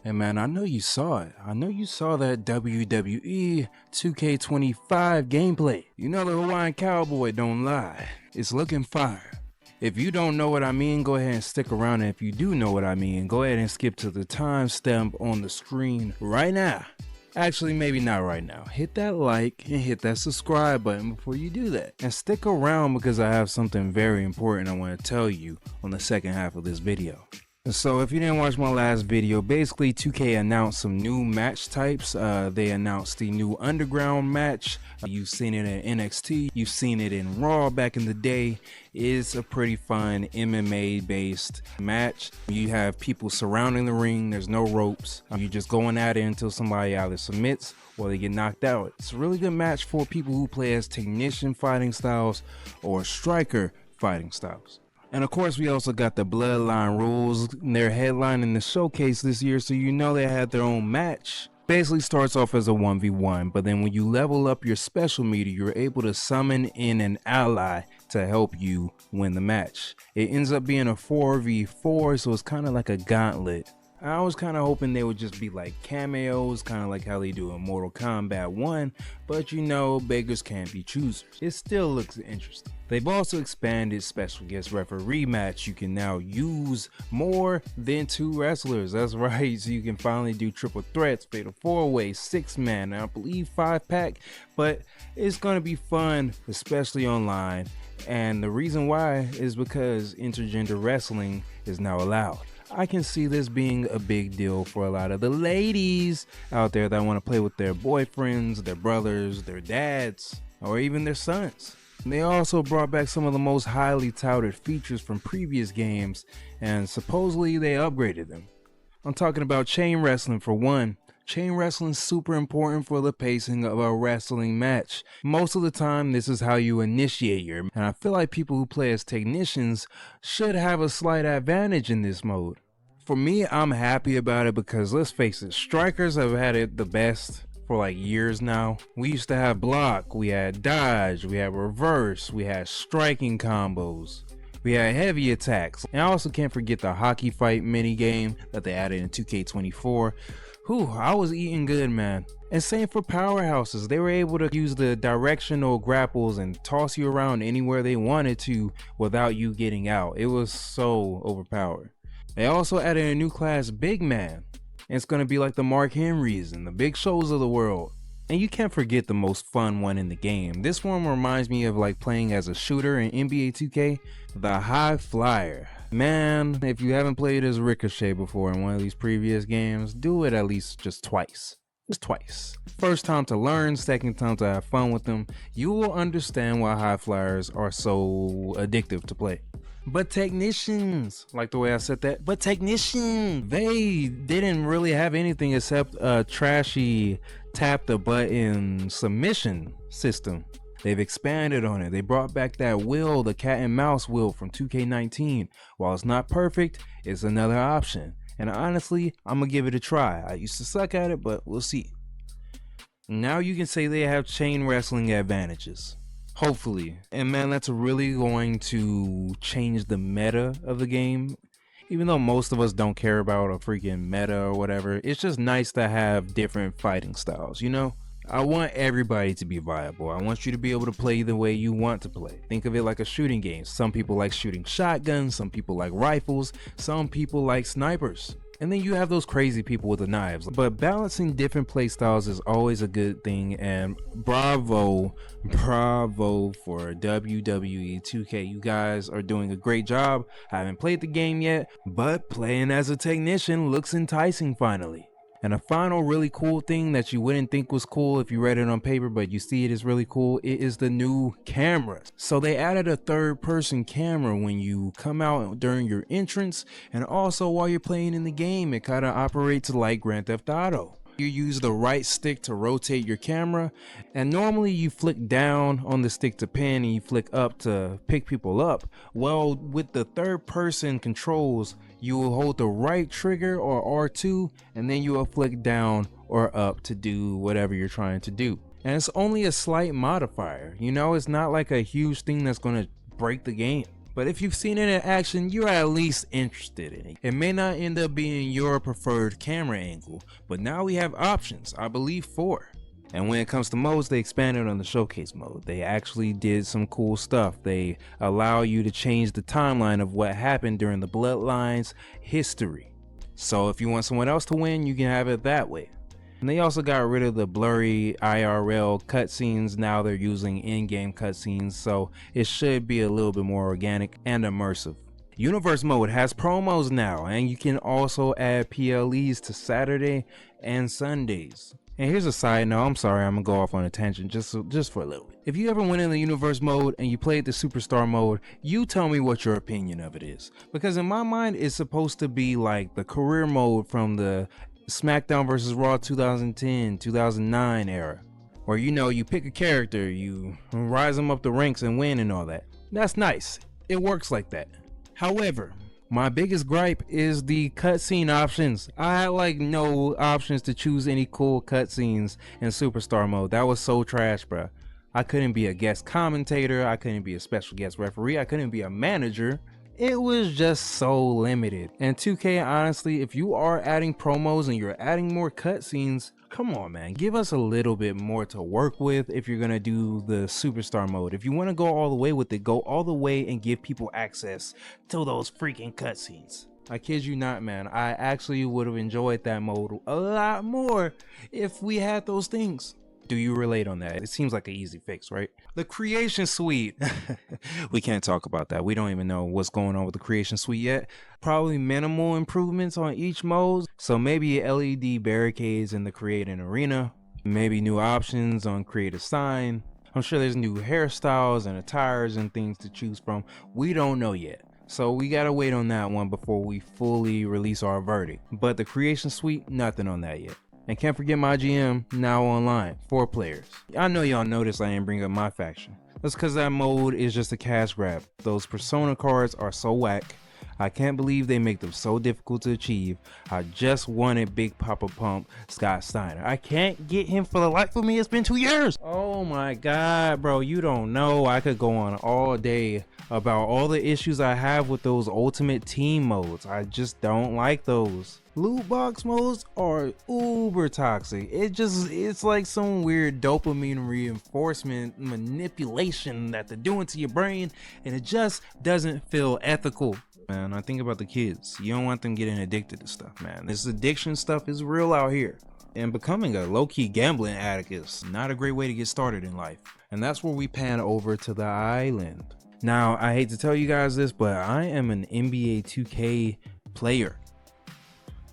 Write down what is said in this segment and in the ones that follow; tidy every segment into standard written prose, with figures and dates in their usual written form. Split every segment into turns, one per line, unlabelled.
Hey man, I know you saw it. I know you saw that WWE 2K25 gameplay. You know the Hawaiian Cowboy don't lie. It's looking fire. If you don't know what I mean, go ahead and stick around. And if you do know what I mean, go ahead and skip to the timestamp on the screen right now. Actually, maybe not right now. Hit that like and hit that subscribe button before you do that. And stick around because I have something very important I want to tell you on the second half of this video. So if you didn't watch my last video, basically 2K announced some new match types. They announced the new underground match. You've seen it in NXT, you've seen it in Raw back in the day. It's a pretty fun MMA based match. You have people surrounding the ring, there's no ropes. You're just going at it until somebody either submits or they get knocked out. It's a really good match for people who play as technician fighting styles or striker fighting styles. And of course, we also got the Bloodline rules. They're headlining the showcase this year, so you know they had their own match. Basically starts off as a 1v1, but then when you level up your special meter, you're able to summon in an ally to help you win the match. It ends up being a 4v4, so it's kind of like a gauntlet. I was kind of hoping they would just be like cameos, kind of like how they do in Mortal Kombat 1, but you know, beggars can't be choosers. It still looks interesting. They've also expanded special guest referee match. You can now use more than 2 wrestlers. That's right, so you can finally do triple threats, fatal 4-way, 6-man, and I believe 5-pack, but it's going to be fun, especially online. And the reason why is because intergender wrestling is now allowed. I can see this being a big deal for a lot of the ladies out there that want to play with their boyfriends, their brothers, their dads, or even their sons. They also brought back some of the most highly touted features from previous games, and supposedly they upgraded them. I'm talking about chain wrestling for one. Chain wrestling is super important for the pacing of a wrestling match. Most of the time, this is how you initiate your, and I feel like people who play as technicians should have a slight advantage in this mode. For me, I'm happy about it because let's face it, strikers have had it the best for like years now. We used to have block, we had dodge, we had reverse, we had striking combos. We had heavy attacks. And I also can't forget the hockey fight mini game that they added in 2K24. Whew, I was eating good, man. And same for powerhouses. They were able to use the directional grapples and toss you around anywhere they wanted to without you getting out. It was so overpowered. They also added a new class, Big Man. And it's going to be like the Mark Henrys and the Big Shows of the world. And you can't forget the most fun one in the game. This one reminds me of like playing as a shooter in NBA 2K, the High Flyer. Man, if you haven't played as Ricochet before in one of these previous games, do it at least just twice. Just twice. First time to learn, second time to have fun with them. You will understand why High Flyers are so addictive to play. But technicians, like the way I said that, but technicians, they didn't really have anything except a trashy tap the button submission system. They've expanded on it. They brought back that wheel, the cat and mouse wheel from 2K19. While it's not perfect, it's another option. And honestly, I'm gonna give it a try. I used to suck at it, but we'll see. Now you can say they have chain wrestling advantages. Hopefully. And man, that's really going to change the meta of the game. Even though most of us don't care about a freaking meta or whatever, it's just nice to have different fighting styles, you know? I want everybody to be viable. I want you to be able to play the way you want to play. Think of it like a shooting game. Some people like shooting shotguns, some people like rifles, some people like snipers. And then you have those crazy people with the knives. But balancing different play styles is always a good thing, and bravo for WWE 2K. You guys are doing a great job. I haven't played the game yet, but playing as a technician looks enticing finally. And a final really cool thing that you wouldn't think was cool if you read it on paper, but you see it is really cool, it is the new cameras. So they added a third-person camera when you come out during your entrance, and also while you're playing in the game. It kind of operates like Grand Theft Auto. You use the right stick to rotate your camera, and normally you flick down on the stick to pin and you flick up to pick people up. Well, with the third person controls, you will hold the right trigger or R2, and then you will flick down or up to do whatever you're trying to do. And it's only a slight modifier, you know, it's not like a huge thing that's going to break the game. But if you've seen it in action, you're at least interested in it. It may not end up being your preferred camera angle, but now we have options, I believe 4. And when it comes to modes, they expanded on the showcase mode. They actually did some cool stuff. They allow you to change the timeline of what happened during the Bloodlines history. So if you want someone else to win, you can have it that way. And they also got rid of the blurry IRL cutscenes. Now they're using in-game cutscenes, so it should be a little bit more organic and immersive. Universe mode has promos now, and you can also add PLEs to Saturday and Sundays. And here's a side note, I'm sorry, I'm gonna go off on a tangent just for a little bit. If you ever went in the universe mode and you played the superstar mode, you tell me what your opinion of it is. Because in my mind, it's supposed to be like the career mode from the SmackDown vs. Raw 2010, 2009 era. Where you pick a character, you rise them up the ranks and win and all that. That's nice, it works like that. However, my biggest gripe is the cutscene options. I had like no options to choose any cool cutscenes in Superstar mode. That was so trash, bro. I couldn't be a guest commentator, I couldn't be a special guest referee, I couldn't be a manager. It was just so limited. And 2K, honestly, if you are adding promos and you're adding more cutscenes, come on, man, give us a little bit more to work with if you're gonna do the superstar mode. If you want to go all the way with it, go all the way and give people access to those freaking cutscenes. I kid you not, man, I actually would have enjoyed that mode a lot more if we had those things. Do you relate on that? It seems like an easy fix, right? The creation suite. We can't talk about that. We don't even know what's going on with the creation suite yet. Probably minimal improvements on each mode. So maybe LED barricades in the creating arena. Maybe new options on create a sign. I'm sure there's new hairstyles and attires and things to choose from. We don't know yet. So we gotta wait on that one before we fully release our verdict. But the creation suite, nothing on that yet. And can't forget my GM, now online, 4 players. I know y'all noticed I didn't bring up my faction. That's because that mode is just a cash grab. Those persona cards are so whack. I can't believe they make them so difficult to achieve. I just wanted Big Papa Pump Scott Steiner. I can't get him for the life of me. It's been 2 years. Oh my God, bro. You don't know. I could go on all day about all the issues I have with those ultimate team modes. I just don't like those. Loot box modes are uber toxic. It's like some weird dopamine reinforcement manipulation that they're doing to your brain, and it just doesn't feel ethical. Man, I think about the kids. You don't want them getting addicted to stuff, man. This addiction stuff is real out here. And becoming a low-key gambling addict is not a great way to get started in life. And that's where we pan over to the island. Now, I hate to tell you guys this, but I am an NBA 2K player.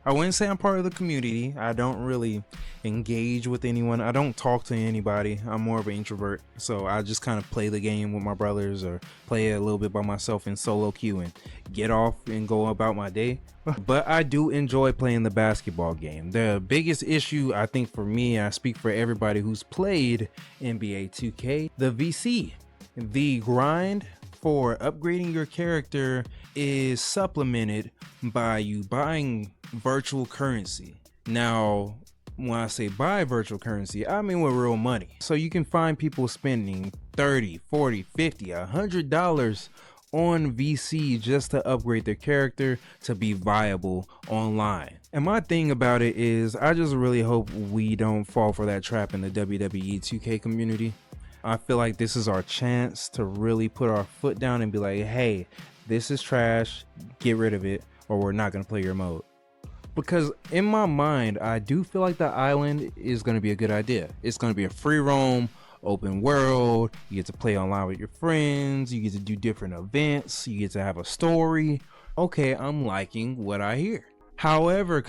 I wouldn't say I'm part of the community. I don't really engage with anyone. I don't talk to anybody. I'm more of an introvert. So I just kind of play the game with my brothers or play it a little bit by myself in solo queue and get off and go about my day. But I do enjoy playing the basketball game. The biggest issue, I think for me, I speak for everybody who's played NBA 2K, the VC. The grind for upgrading your character is supplemented by you buying virtual currency. Now, when I say buy virtual currency, I mean with real money. So you can find people spending $30, $40, $50, $100 on VC just to upgrade their character to be viable online. And my thing about it is, I just really hope we don't fall for that trap in the WWE 2K community. I feel like this is our chance to really put our foot down and be like, hey, this is trash, get rid of it, or we're not gonna play your mode. Because in my mind, I do feel like the island is gonna be a good idea. It's gonna be a free roam, open world, you get to play online with your friends, you get to do different events, you get to have a story. Okay, I'm liking what I hear. However,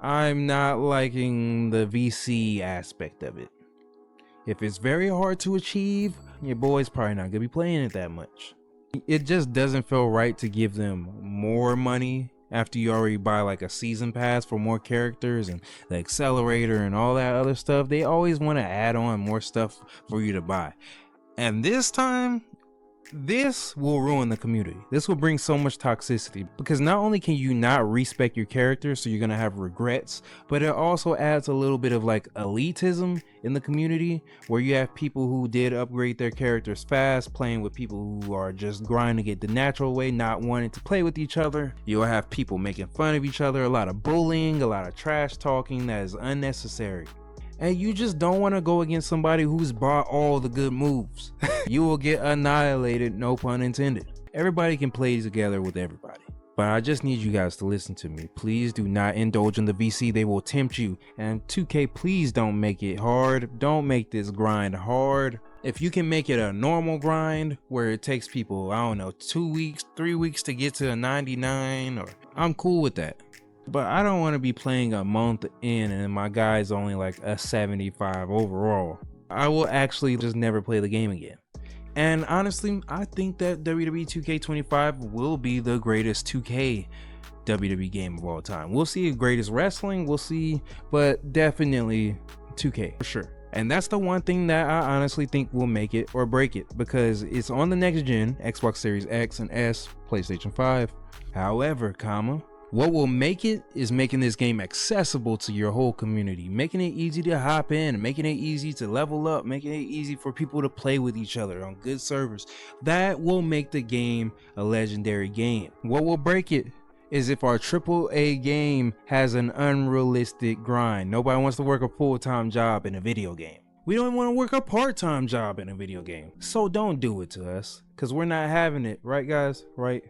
I'm not liking the VC aspect of it. If it's very hard to achieve, your boy's probably not gonna be playing it that much. It just doesn't feel right to give them more money after you already buy like a season pass for more characters and the accelerator and all that other stuff. They always want to add on more stuff for you to buy. And this time, This will ruin the community. This will bring so much toxicity because not only can you not respect your character, so you're gonna have regrets, but it also adds a little bit of like elitism in the community where you have people who did upgrade their characters fast, playing with people who are just grinding it the natural way, not wanting to play with each other. You'll have people making fun of each other, a lot of bullying, a lot of trash talking that is unnecessary. And you just don't want to go against somebody who's bought all the good moves. You will get annihilated, no pun intended. Everybody can play together with everybody. But I just need you guys to listen to me. Please do not indulge in the VC. They will tempt you. And 2K, please don't make it hard. Don't make this grind hard. If you can make it a normal grind where it takes people, I don't know, 2 weeks, 3 weeks to get to a 99, or I'm cool with that. But I don't want to be playing a month in and my guy's only like a 75 overall. I will actually just never play the game again. And honestly, I think that WWE 2K25 will be the greatest 2K WWE game of all time. We'll see greatest wrestling, we'll see, but definitely 2K for sure. And that's the one thing that I honestly think will make it or break it, because it's on the next gen, Xbox Series X and S, PlayStation 5. However, what will make it is making this game accessible to your whole community, making it easy to hop in, making it easy to level up, making it easy for people to play with each other on good servers. That will make the game a legendary game. What will break it is if our AAA game has an unrealistic grind. Nobody wants to work a full-time job in a video game. We don't want to work a part-time job in a video game. So don't do it to us, because we're not having it, right guys? Right?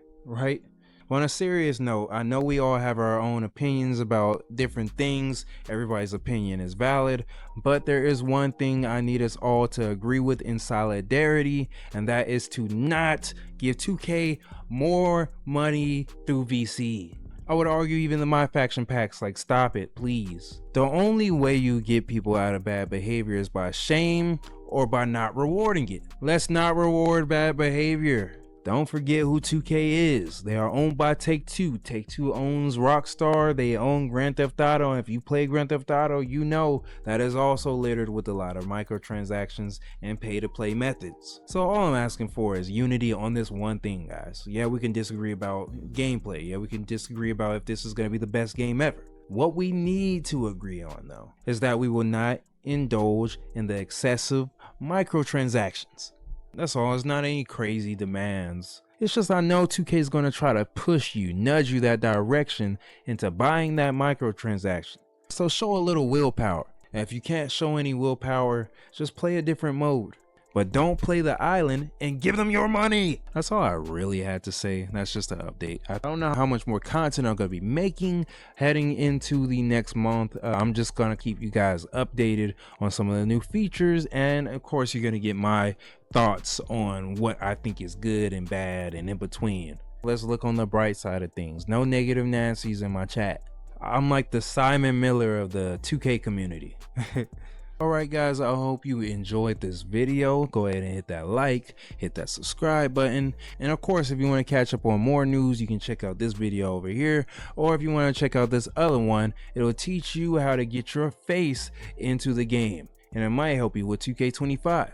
On a serious note, I know we all have our own opinions about different things. Everybody's opinion is valid, but there is one thing I need us all to agree with in solidarity, and that is to not give 2K more money through VC. I would argue even the My Faction packs, like, stop it, please. The only way you get people out of bad behavior is by shame or by not rewarding it. Let's not reward bad behavior. Don't forget who 2K is. They are owned by Take-Two. Take-Two owns Rockstar. They own Grand Theft Auto. And if you play Grand Theft Auto, you know that is also littered with a lot of microtransactions and pay-to-play methods. So all I'm asking for is unity on this one thing, guys. Yeah, we can disagree about gameplay. Yeah, we can disagree about if this is going to be the best game ever. What we need to agree on, though, is that we will not indulge in the excessive microtransactions. That's all. It's not any crazy demands. It's just I know 2K is going to try to push you, nudge you that direction into buying that microtransaction. So show a little willpower. And if you can't show any willpower, just play a different mode. But don't play the island and give them your money. That's all I really had to say. That's just an update. I don't know how much more content I'm going to be making heading into the next month. I'm just going to keep you guys updated on some of the new features. And of course, you're going to get my thoughts on what I think is good and bad and in between. Let's look on the bright side of things. No negative Nancy's in my chat. I'm like the Simon Miller of the 2K community. Alright guys, I hope you enjoyed this video. Go ahead and hit that like, hit that subscribe button, and of course if you want to catch up on more news, you can check out this video over here, or if you want to check out this other one, it'll teach you how to get your face into the game, and it might help you with 2K25.